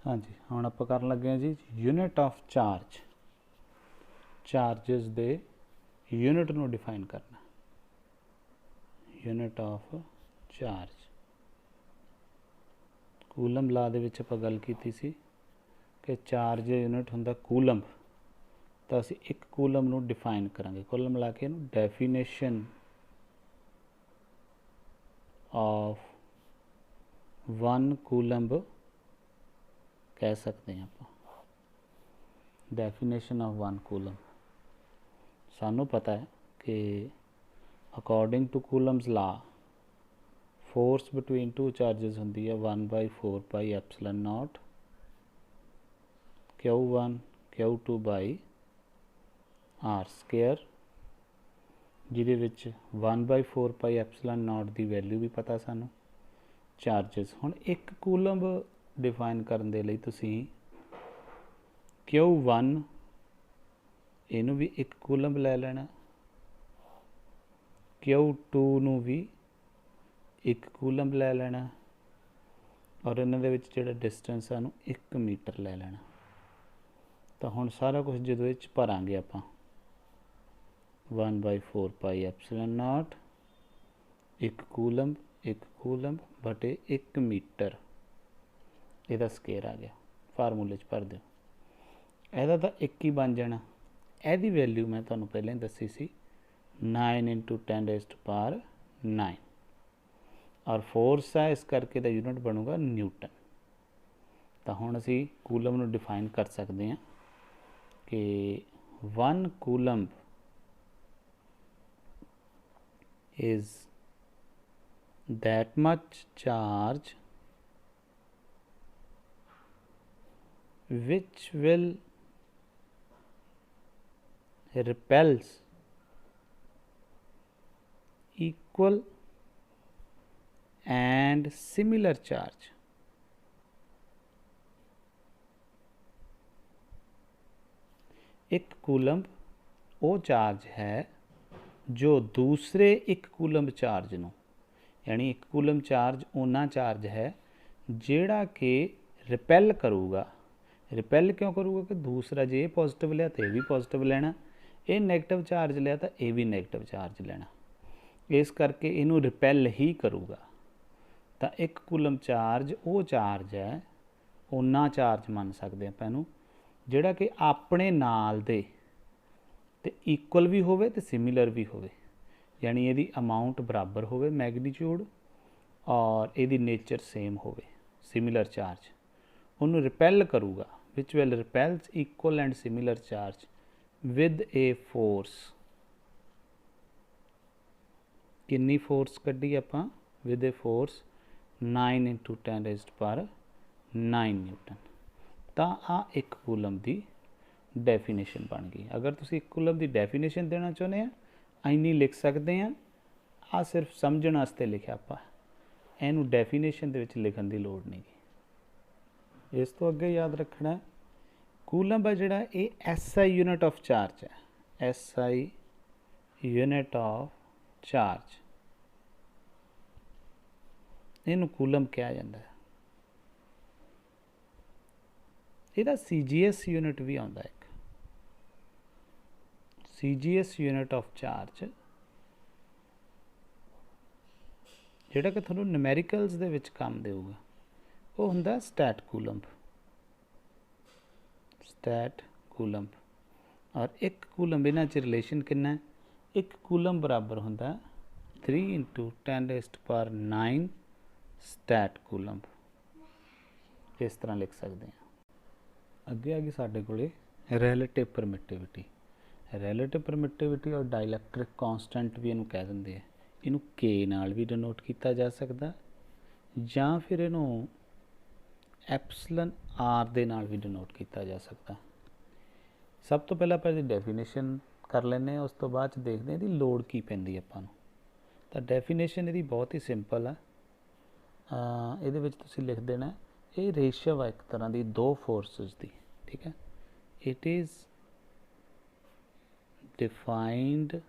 हाँ जी, हुण आपां करन लगे हैं जी यूनिट ऑफ चार्ज। चार्जिस दे यूनिट नूं डिफाइन करना। Unit of charge coulomb law दे विच आपां गल कीती सी कि चार्ज यूनिट हुंदा कूलम, तो असीं एक कूलम नूं डिफाइन करांगे। कुल मिला के इहनूं डेफिनेशन ऑफ 1 कूलम कह सकते हैं आप। डेफिनेशन ऑफ 1 कूलम सानू पता है कि according to Coulomb's law force between two charges होंदी है 1/4 pi epsilon naught Q1 Q2 by R square, जिहदे विच 1/4 पाई एप्सिलॉन नॉट की वैल्यू भी पता सानू। चार्जिस हुण एक कूलम डिफाइन करन दे लई तुसीं Q1 इनू भी एक कूलम लै लेना, Q2 नू भी एक कूलम लै लेना, और इन्हां दे विच जिहड़ा डिस्टेंस सानू 1 मीटर लै लेना। तो हुण सारा कुछ जदों इह च भरांगे आपां 1/4 पाई एप्सिलॉन नॉट एक कूलम बटे 1 मीटर, इहदा स्केयर आ गया। फार्मूले च भर दिओ, इहदा तां 1 ही बन जाना। इहदी वैल्यू मैं तुहानूं पहले ही दसी सी 9 × 10⁻⁹, और फोर्स है इस करके दा यूनिट बनूगा न्यूटन। तो हुण असीं कूलम नूं डिफाइन कर सकते हैं कि 1 coulomb is that much charge which will repels equal and similar charge एक कूलम वो चार्ज है जो दूसरे एक कूलम चार्ज नूं, यानी एक कूलम चार्ज उन्ना चार्ज है जिहड़ा कि रिपैल करूगा। रिपैल क्यों करूगा कि दूसरा जे पॉजिटिव लिया तो यह भी पॉजिटिव लेना, ये नैगेटिव चार्ज लिया तो यह भी नैगेटिव चार्ज लेना, इस करके इनू रिपैल ही करूगा। तो एक कूलम चार्ज वो चार्ज है, उन्ना चार्ज मान सकते हैं आपां जिहड़ा कि अपने नाल दे ते इक्वल भी होवे ते सिमिलर भी होवे, यानी यदि अमाउंट बराबर होवे मैगनीट्यूड और यदि नेचर सेम होवे, सिमिलर चार्ज उन्होंने रिपैल करूगा, which will repels equal and similar charge with a force. कितनी फोर्स कड्डी आपां? With a force 9 × 10⁻⁹ newton. तो आ एक कूलम की डेफिनेशन बन गई। अगर तुसीं एक कूलम की डेफिनेशन देना चाहुंदे हैं इन्नी लिख सकते हैं। आ सिर्फ समझण वास्ते लिखिआ आपां, इहनूं डेफिनेशन दे विच लिखण की लोड़ नहीं। इस तो अगे याद रखना कूलम है जिहड़ा ये SI यूनिट ऑफ चार्ज है। SI यूनिट ऑफ चार्ज इहनूं कूलम कहा जाता है। ਇਹਦਾ CGS यूनिट भी आउंदा एक CGS यूनिट ऑफ चार्ज ਜਿਹੜਾ कि ਤੁਹਾਨੂੰ ਨਿਊਮੈਰੀਕਲਸ ਦੇ ਵਿੱਚ ਕੰਮ ਦੇਊਗਾ ਉਹ ਹੁੰਦਾ ਸਟੈਟ ਕੂਲੰਬ। ਸਟੈਟ ਕੂਲੰਬ और एक कूलम इन्हां च रिलेशन कितना है? एक कूलम बराबर होंदा 3 × 10⁹ स्टैट कूलंब। इस तरह लिख सकते हैं। अगे आ गई साडे कोले रिलेटिव परमिटिविटी। रिलेटिव परमिटिविटी और डाइलैक्ट्रिक कॉन्सटेंट भी इनू कह देंगे हैं। इनू के नाल भी डिनोट किया जा सकता या फिर इनू एप्सिलॉन आर दे नाल भी डिनोट किया जा सकता। सब तो पहले आप डेफिनेशन कर लें, उस तो बाद देखते हैं लोड़ की पैंदी आपां नूं। तो डेफिनेशन यदी बहुत ही सिंपल है। ये तुसीं लिख देना ये रेशियो है एक तरह की दो फोर्सेस की, ठीक है। It is defined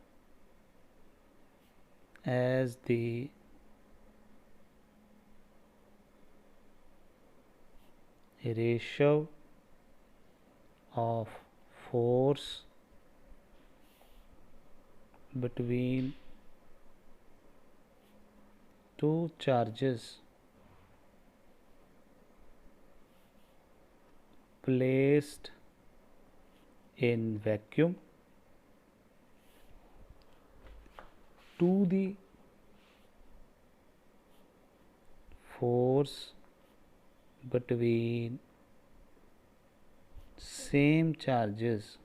as the ratio of force between two charges placed in vacuum to the force between same charges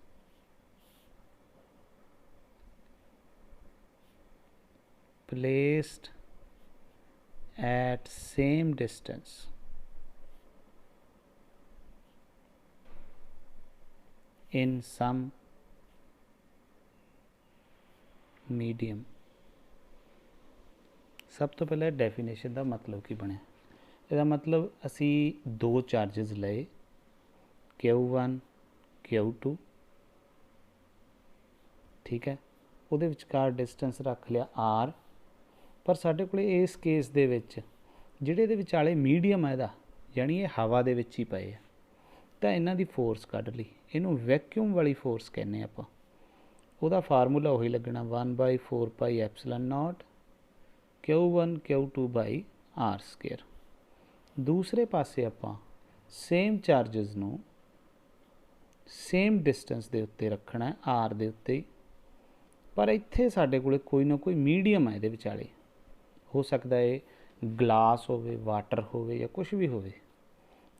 placed at same distance in some medium। सब तो पहले डेफिनेशन का मतलब की बनया, ਇਹਦਾ मतलब ਅਸੀਂ दो चार्जेस लए Q1 Q2, ठीक है, ਉਹਦੇ ਵਿਚਕਾਰ डिस्टेंस रख लिया R, पर ਸਾਡੇ ਕੋਲ ਇਸ ਕੇਸ ਦੇ ਵਿੱਚ ਜਿਹੜੇ ਇਹਦੇ ਵਿਚਾਲੇ ਮੀਡੀਅਮ ਹੈ ਇਹਦਾ, ਯਾਨੀ ਇਹ ਹਵਾ ਦੇ ਵਿੱਚ ਹੀ ਪਏ ਆ, ਤਾਂ ਇਹਨਾਂ ਦੀ ਫੋਰਸ ਕੱਢ ਲਈ, ਇਹਨੂੰ ਵੈਕਿਊਮ ਵਾਲੀ ਫੋਰਸ ਕਹਿੰਦੇ ਆਪਾਂ। ਉਹਦਾ ਫਾਰਮੂਲਾ ਉਹੀ ਲੱਗਣਾ 1/4πε0 Q1 Q2/r²। ਦੂਸਰੇ ਪਾਸੇ ਆਪਾਂ ਸੇਮ ਚਾਰਜਸ ਨੂੰ ਸੇਮ ਡਿਸਟੈਂਸ ਦੇ ਉੱਤੇ ਰੱਖਣਾ ਆਰ ਦੇ ਉੱਤੇ ਹੀ, ਪਰ ਇੱਥੇ ਸਾਡੇ ਕੋਲ ਕੋਈ ਨਾ ਕੋਈ ਮੀਡੀਅਮ ਹੈ ਇਹਦੇ ਵਿਚਾਲੇ, ਹੋ ਸਕਦਾ ਹੈ ਗਲਾਸ ਹੋਵੇ, ਵਾਟਰ ਹੋਵੇ ਜਾਂ ਕੁਛ ਵੀ ਹੋਵੇ,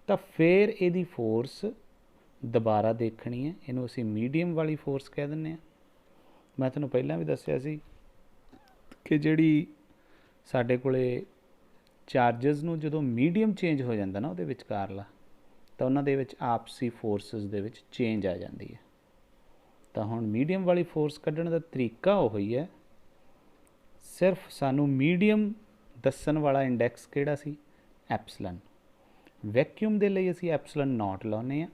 ਤਾਂ ਫਿਰ ਇਹਦੀ ਫੋਰਸ ਦੁਬਾਰਾ ਦੇਖਣੀ ਹੈ, ਇਹਨੂੰ ਅਸੀਂ ਮੀਡੀਅਮ ਵਾਲੀ ਫੋਰਸ ਕਹਿ ਦਿੰਦੇ ਹਾਂ। ਮੈਂ ਤੁਹਾਨੂੰ ਪਹਿਲਾਂ ਵੀ ਦੱਸਿਆ ਸੀ ਕਿ ਜਿਹੜੀ ਸਾਡੇ ਕੋਲੇ ਚਾਰਜਸ ਨੂੰ ਜਦੋਂ ਮੀਡੀਅਮ ਚੇਂਜ ਹੋ ਜਾਂਦਾ ਨਾ ਉਹਦੇ ਵਿਚਕਾਰਲਾ, ਤਾਂ ਉਹਨਾਂ ਦੇ ਵਿੱਚ ਆਪਸੀ ਫੋਰਸਿਸ ਦੇ ਵਿੱਚ ਚੇਂਜ ਆ ਜਾਂਦੀ ਹੈ। ਤਾਂ ਹੁਣ ਮੀਡੀਅਮ ਵਾਲੀ ਫੋਰਸ ਕੱਢਣ ਦਾ ਤਰੀਕਾ ਉਹ ਹੀ ਹੈ, ਸਿਰਫ ਸਾਨੂੰ ਮੀਡੀਅਮ ਦੱਸਣ ਵਾਲਾ ਇੰਡੈਕਸ ਕਿਹੜਾ ਸੀ, ਐਪਸਲਨ। ਵੈਕਿਊਮ ਦੇ ਲਈ ਅਸੀਂ ਐਪਸਲਨ ਨੋਟ ਲਾਉਂਦੇ ਹਾਂ,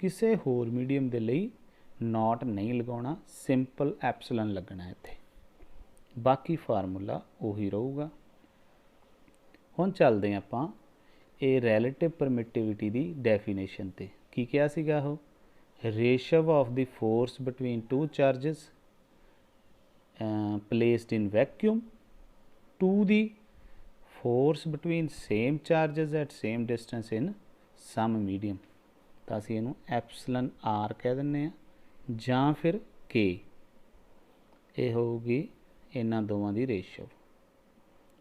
ਕਿਸੇ ਹੋਰ ਮੀਡੀਅਮ ਦੇ ਲਈ ਨੋਟ ਨਹੀਂ ਲਗਾਉਣਾ, ਸਿੰਪਲ ਐਪਸਲਨ ਲੱਗਣਾ ਇੱਥੇ, ਬਾਕੀ ਫਾਰਮੂਲਾ ਉਹੀ ਰਹੂਗਾ। ਹੁਣ ਚੱਲਦੇ ਆਪਾਂ ਇਹ ਰਿਲੇਟਿਵ ਪਰਮਿਟਿਵਿਟੀ ਦੀ ਡੈਫੀਨੇਸ਼ਨ ਤੇ। ਕੀ ਕਿਹਾ ਸੀਗਾ ਉਹ, ratio of the force between two charges placed in vacuum to the force between same charges at same distance in some medium। ਤਾਂ ਅਸੀਂ ਇਹਨੂੰ ਐਪਸਲਨ ਆਰ ਕਹਿ ਦਿੰਦੇ ਹਾਂ ਜਾਂ ਫਿਰ ਕੇ। ਇਹ ਹੋਊਗੀ ਇਹਨਾਂ ਦੋਵਾਂ ਦੀ ਰੇਸ਼ੋ,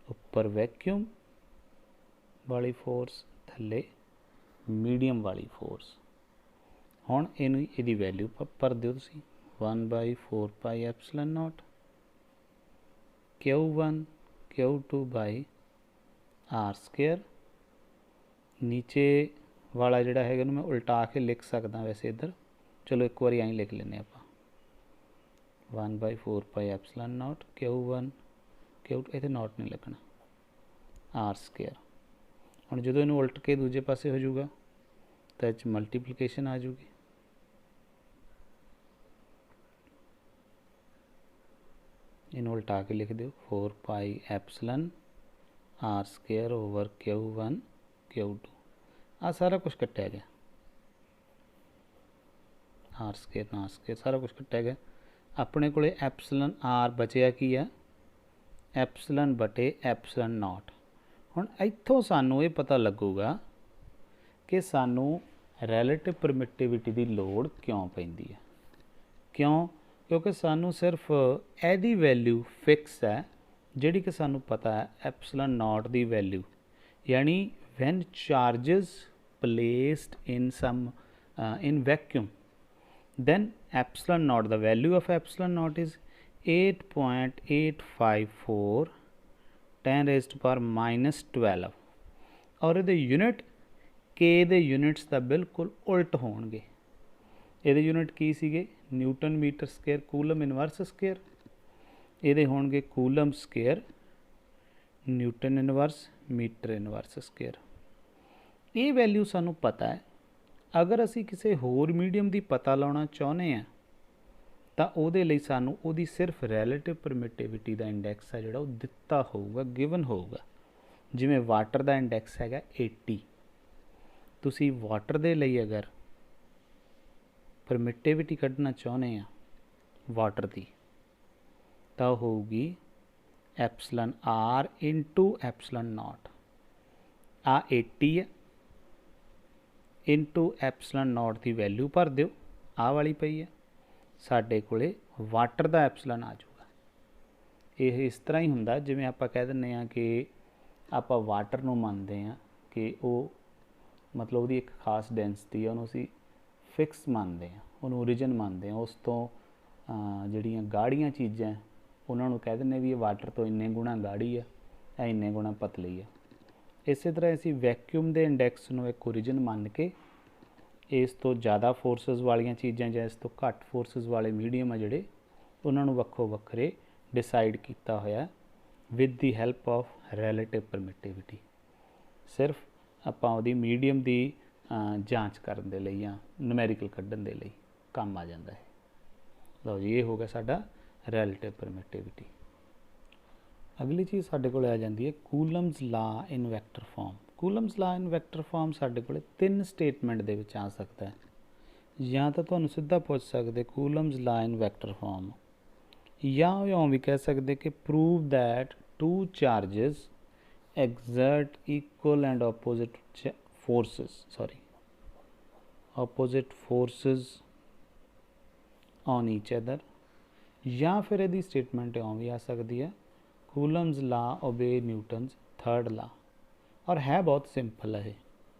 ਉੱਪਰ ਵੈਕਿਊਮ ਵਾਲੀ ਫੋਰਸ, ਥੱਲੇ ਮੀਡੀਅਮ ਵਾਲੀ ਫੋਰਸ। ਹੁਣ ਇਹਨੂੰ ਇਹਦੀ ਵੈਲਿਊ ਭਰ ਦਿਓ ਤੁਸੀਂ, 1/4πε0 Q1 Q2/r²। ਨੀਚੇ ਵਾਲਾ ਜਿਹੜਾ ਹੈਗਾ ਉਹਨੂੰ ਮੈਂ ਉਲਟਾ ਕੇ ਲਿਖ ਸਕਦਾ ਵੈਸੇ ਇੱਧਰ, ਚਲੋ ਇੱਕ ਵਾਰੀ ਐਂ ਲਿਖ ਲੈਂਦੇ ਆਪਾਂ, 1/4πε0 Q1 Q2, ਇੱਥੇ ਨੋਟ ਨਹੀਂ ਲੱਗਣਾ, r²। ਹੁਣ ਜਦੋਂ ਇਹਨੂੰ ਉਲਟ ਕੇ ਦੂਜੇ ਪਾਸੇ ਹੋ ਜਾਊਗਾ ਤਾਂ ਇਹ 'ਚ ਮਲਟੀਪਲੀਕੇਸ਼ਨ ਆ ਜੂਗੀ, ਇਹਨੂੰ ਉਲਟਾ ਕੇ ਲਿਖ ਦਿਓ 4πε r² Q1 Q2। ਆ ਸਾਰਾ ਕੁਛ ਕੱਟਿਆ ਗਿਆ, r² ਨਾਲ r² ਸਾਰਾ ਕੁਛ ਕੱਟਿਆ ਗਿਆ। ਆਪਣੇ ਕੋਲੇ ਐਪਸਲਨ ਆਰ ਬਚਿਆ ਕੀ ਆ, ਐਪਸਲਨ ਬਟੇ ਐਪਸਲਨ ਨੋਟ। ਹੁਣ ਇੱਥੋਂ ਸਾਨੂੰ ਇਹ ਪਤਾ ਲੱਗੂਗਾ ਕਿ ਸਾਨੂੰ ਰਿਲੇਟਿਵ ਪਰਮਿਟਿਵਿਟੀ ਦੀ ਲੋੜ ਕਿਉਂ ਪੈਂਦੀ ਹੈ। ਕਿਉਂ? ਕਿਉਂਕਿ ਸਾਨੂੰ ਸਿਰਫ ਇਹਦੀ ਵੈਲਿਊ ਫਿਕਸ ਹੈ, ਜਿਹੜੀ ਕਿ ਸਾਨੂੰ ਪਤਾ ਹੈ ਐਪਸਲਨ ਨੋਟ ਦੀ ਵੈਲਿਊ, ਯਾਨੀ when charges placed in some in vacuum, then epsilon naught, the value of epsilon naught is 8.854 10⁻⁻12। और ਇਹਦੇ ਯੂਨਿਟ ਕੇ ਦੇ ਯੂਨਿਟਸ ਦਾ ਬਿਲਕੁਲ ਉਲਟ ਹੋਣਗੇ। ਇਹਦੇ ਯੂਨਿਟ ਕੀ ਸੀਗੇ, newton metre square coulomb inverse square, ਇਹਦੇ ਹੋਣਗੇ coulomb square newton inverse metre inverse square. ਇਹ ਵੈਲਿਊ ਸਾਨੂੰ ਪਤਾ ਹੈ। ਅਗਰ ਅਸੀਂ ਕਿਸੇ ਹੋਰ ਮੀਡੀਅਮ ਦੀ ਪਤਾ ਲਾਉਣਾ ਚਾਹੁੰਦੇ ਹਾਂ ਤਾਂ ਉਹਦੇ ਲਈ ਸਾਨੂੰ ਉਹਦੀ ਸਿਰਫ ਰਿਲੇਟਿਵ ਪਰਮਿਟਿਵਿਟੀ ਦਾ ਇੰਡੈਕਸ ਹੈ ਜਿਹੜਾ ਉਹ ਦਿੱਤਾ ਹੋਊਗਾ, ਗਿਵਨ ਹੋਊਗਾ। ਜਿਵੇਂ ਵਾਟਰ ਦਾ ਇੰਡੈਕਸ ਹੈਗਾ 80, तुसी वाटर दे लई अगर परमिटिविटी कढ़ना चाहुंदे आ वाटर दी तां होऊगी epsilon R into epsilon naught. आ 80 है इंटू एप्सलन नॉट की वैल्यू भर दिओ, आ वाली पई है, साडे कोले वाटर दा एप्सलन आ जाऊगा। ये इस तरह ही हुंदा जिवें आपां कह दिंदे आ कि आपां वाटर नूं मंनदे आ कि वो मतलब ਉਹਦੀ एक खास डेंसिटी है, ਉਹਨੂੰ ਅਸੀਂ फिक्स ਮੰਨਦੇ ਆ, ਉਹਨੂੰ ओरिजिन ਮੰਨਦੇ ਆ। ਉਸ ਤੋਂ ਜਿਹੜੀਆਂ ਗਾੜੀਆਂ ਚੀਜ਼ਾਂ ਉਹਨਾਂ ਨੂੰ ਕਹਿ ਦਿੰਦੇ ਵੀ ਇਹ ਵਾਟਰ ਤੋਂ ਇੰਨੇ ਗੁਣਾ ਗਾੜੀ ਆ, ਇਹ ਇੰਨੇ ਗੁਣਾ ਪਤਲੀ ਆ। ਇਸੇ ਤਰ੍ਹਾਂ ਅਸੀਂ ਵੈਕਿਊਮ ਦੇ ਇੰਡੈਕਸ ਨੂੰ ਇੱਕ ओरिजिन ਮੰਨ ਕੇ ਇਸ ਤੋਂ ਜ਼ਿਆਦਾ ਫੋਰਸਿਸ ਵਾਲੀਆਂ ਚੀਜ਼ਾਂ ਜਾਂ ਇਸ ਤੋਂ ਘੱਟ ਫੋਰਸਿਸ ਵਾਲੇ ਮੀਡੀਅਮ ਆ ਜਿਹੜੇ, ਉਹਨਾਂ ਨੂੰ ਵੱਖੋ ਵੱਖਰੇ डिसाइड किया होया with the help of relative permittivity. सिर्फ आपां उहदी मीडियम की जांच करने दे लई या न्यूमेरिकल कढ़न दे लई काम आ जाता है। लो जी, ये हो गया साडा रिलेटिव परमिटिविटी। अगली चीज़ साडे कोल आ जाती है Coulomb's law in vector form. Coulomb's law in vector form साडे कोल 3 स्टेटमेंट दे विच आ सकता है। या तो तुहानूं सीधा पुछ सकदे coulomb's law in vector form, या इउं भी कह सकते कि prove that two charges exert equal and opposite forces on each other. या फिर यदि स्टेटमेंट इउं भी आ सकती है कूलम्स ला ओबे न्यूटन्स थर्ड ला, और है बहुत सिंपल है।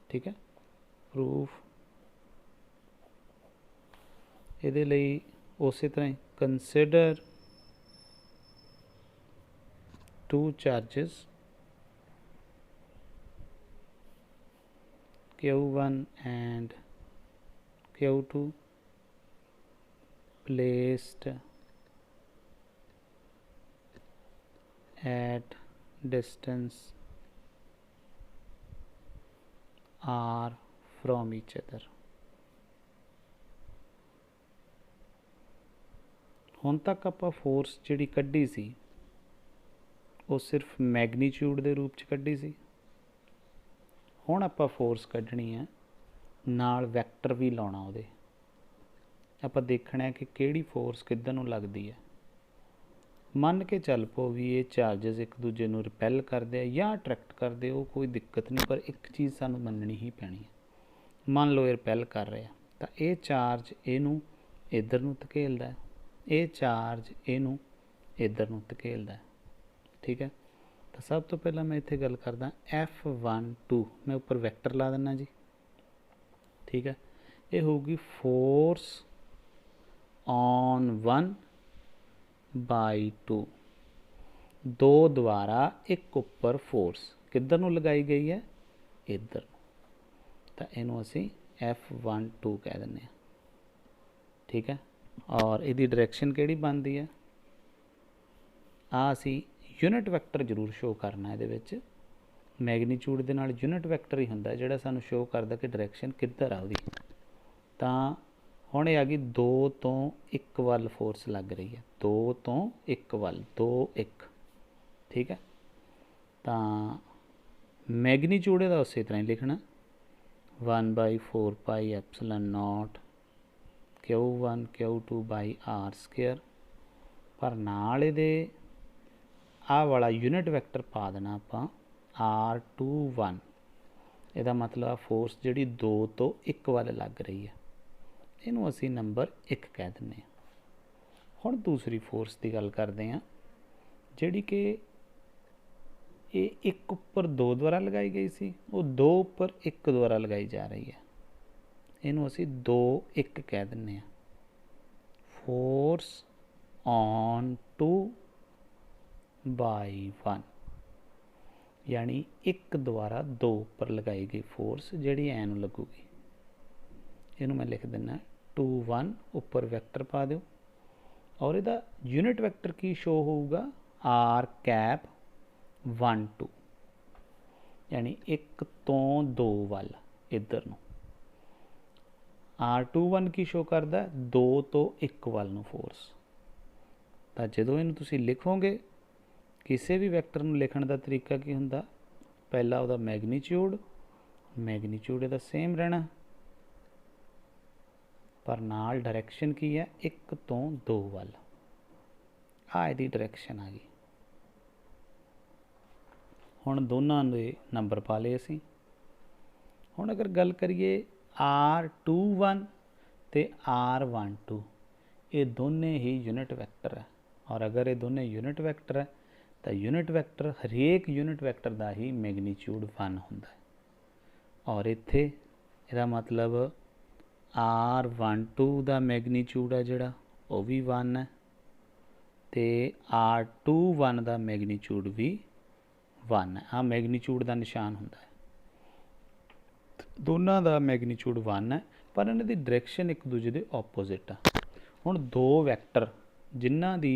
ठीक है, प्रूफ ये लई उस तरह ही consider two charges Q1 and Q2 placed at distance r from each other। हुण तक आपां फोर्स जिहड़ी कड्ढी सी वो सिर्फ मैगनीट्यूड के रूप च कड्ढी सी। हुण आपां फोर्स कड्ढनी है नाल वैक्टर भी लाउणा, उहदे आपां देखना है कि किहड़ी फोर्स किधर नूं लगदी है। मन के चल पो भी ये चार्जिस एक दूजे नूं रिपैल करदे या अट्रैक्ट करदे, वो कोई दिक्कत नहीं, पर एक चीज़ सानूं मननी ही पैनी है। मान लो ये रिपैल कर रहे हैं तो ये चार्ज इनू इधर नूं धकेलदा है, ये चार्ज इनू इधर नूं धकेलदा है। ठीक है, तो सब तो पहला मैं इत्थे गल करदा F12, मैं ऊपर वैक्टर ला देना जी। ठीक है, ये होगी फोर्स ऑन 1/2, दो द्वारा एक उपर फोर्स किधर नूं लगाई गई है, इधर। तो इनू असी F12 कह दें। ठीक है, और इहदी डायरैक्शन किहड़ी बनती है, असी यूनिट वैक्टर जरूर शो करना है। मैगनीट्यूड के नाल यूनिट वैक्टर ही होंदा जिहड़ा सानू शो करदा कि डायरैक्शन किधर आ उहदी। तां हुण ये आ गई 2 तो 1 वल फोर्स लग रही है, 2 तो 1 वल, 2 1। ठीक है, तां मैगनीट्यूड इहदा उस तरह ही लिखना 1/4 pi epsilon naught Q1 Q2 by r², पर नाल इहदे आ वाला यूनिट वैक्टर पा देना आपां R21। ਇਹਦਾ मतलब फोर्स जिहड़ी 2 तो 1 वाल लग रही है, इनू असी नंबर 1 कह दिंदे हां। हुण दूसरी फोर्स की गल करते हैं जिहड़ी कि ये 1 उपर 2 द्वारा लगाई गई सी, वो 2 उपर 1 द्वारा लगाई जा रही है। इनू असी 2 1 कह दिंदे हां। फोर्स ऑन 2/1, यानी 1 द्वारा 2 पर लगाई गई फोर्स जिहड़ी ऐन लगूगी। इनू मैं लिख दिना 2 1, उपर वैक्टर पा दो, और इहदा यूनिट वैक्टर की शो होगा R⁻1 2, यानी 1 तो 2 वल इधर नूं। R21 की शो करदा 2 तो 1 वल नूं फोर्स। तो जदों इनू तुसीं लिखोगे, किसी भी वैक्टर नूं लिखण दा तरीका की हुंदा, पहला उहदा मैगनीट्यूड मैगनीच्यूड ਇਹਦਾ सेम रहना, पर नाल डायरैक्शन की है 1 ਤੋਂ 2 ਵੱਲ। ਆ ਇਹਦੀ डायरैक्शन आ गई। ਹੁਣ ਦੋਨਾਂ ਦੇ ਨੰਬਰ ਪਾ ਲਏ ਅਸੀਂ। ਹੁਣ अगर गल करिए R21 ਤੇ R12, ये दोने ही यूनिट वैक्टर है। और अगर ये दोने यूनिट वैक्टर है तो यूनिट वैक्टर हरेक यूनिट वैक्टर का ही मैगनीच्यूड 1 होंदा है। और इत्थे इहदा मतलब R12 का मैगनीच्यूड है जिहड़ा वो भी 1 है, तो R21 का मैगनीच्यूड भी 1 है। आ मैगनीच्यूड का निशान होंदा है, दोनों का मैगनीच्यूड 1 है, पर इन्हां दी डायरैक्शन एक दूजे के ओपोजिट आ। हुण दो वैक्टर जिन्हां दी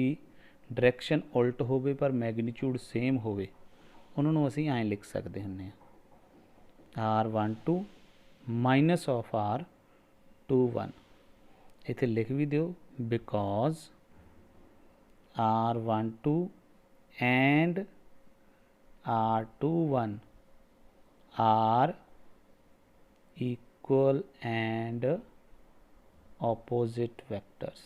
डायरैक्शन उल्ट होवे पर मैगनीच्यूड सेम होवे, उन्होंने असीं ऐं लिख सकते हैं R12 माइनस ऑफ R21। इत्थे लिख भी दिओ, because R12 and R21 are equal and opposite vectors.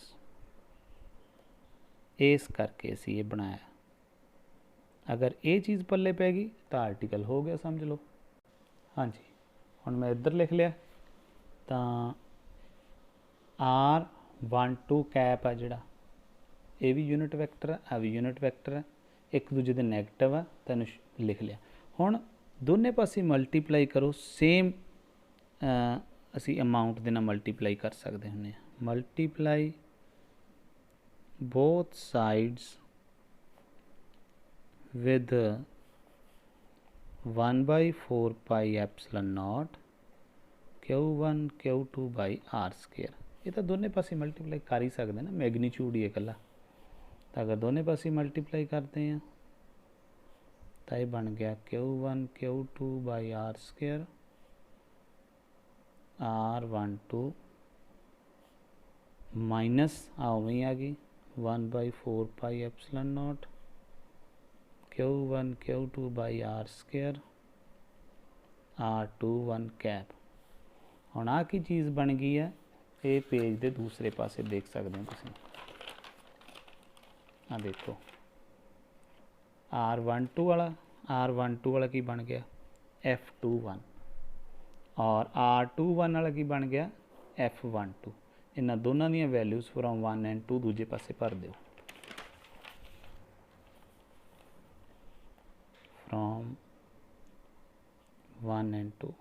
इस करके असी ये बनाया। अगर ये चीज़ पल्ले पै गई तो आर्टिकल हो गया, समझ लो। हाँ जी, हुण मैं इधर लिख लिया, तो R12 कैप है जिहड़ा, ये भी यूनिट वैक्टर है, आ भी यूनिट वैक्टर है, एक दूजे दे नैगेटिव है, तेन लिख लिया। हुण दोने पासे मल्टीप्लाई करो, सेम असी अमाउंट दे नाल मल्टीप्लाई कर सकते हैं। Multiply both sides with 1 by 4 pi epsilon naught Q1 Q2 by R square। ये तो दोनों पासे मल्टीप्लाई कर ही सकते ना, मैगनीच्यूड ही है कला। तो अगर दोनों पासे मल्टीप्लाई करते हैं तो ये बन गया Q1 Q2 by R square R12 minus वही आ गई 1 by 4 pi epsilon naught Q1 Q2 by R square R21 cap. हुण आ की चीज़ बन गई है, ये पेज के दूसरे पासे देख सकते हो तुसीं। आ देखो R12 वाला की बन गया F21 और R21 वाला की बन गया F12। इन्हां दोनों दी वैल्यूज़ फ्रॉम 1 एंड 2 दूजे पासे भर दो। फ्रॉम 1 एंड 2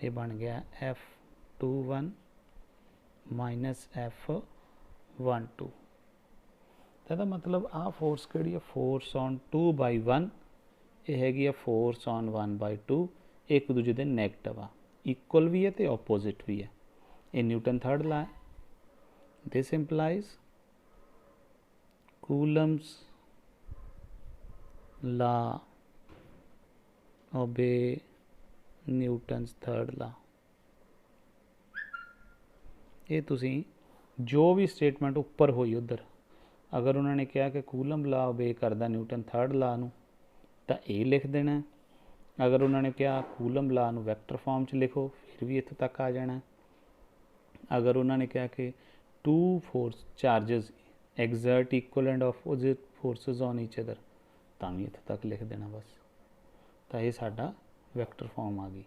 ये बन गया F21 माइनस F12। तो मतलब आ फोर्स कि फोर्स ऑन 2 by 1, ये हैगी फोर्स ऑन 1 by 2, एक दूजे के नैगेटिव आ, इक्वल भी है तो ओपोजिट भी है। ये न्यूटन थर्ड ला है। दिस इंप्लाइज कूलम्स ला ओबे न्यूटन्स थर्ड ला। ये तुसी जो भी स्टेटमेंट उपर हुई उधर, अगर उन्होंने कहा कि कूलम ला ओबे करदा न्यूटन थर्ड ला नूं तो ये लिख देना है। अगर उन्होंने कहा कूलम ला नूं वैक्टर फॉर्म च लिखो, फिर भी इत्थों तक आ जाना है। अगर उन्होंने कहा कि two force charges exert equal and opposite forces on each other, तो भी इत्थों तक लिख देना बस। तो ये साडा वैक्टर फॉर्म आ गई।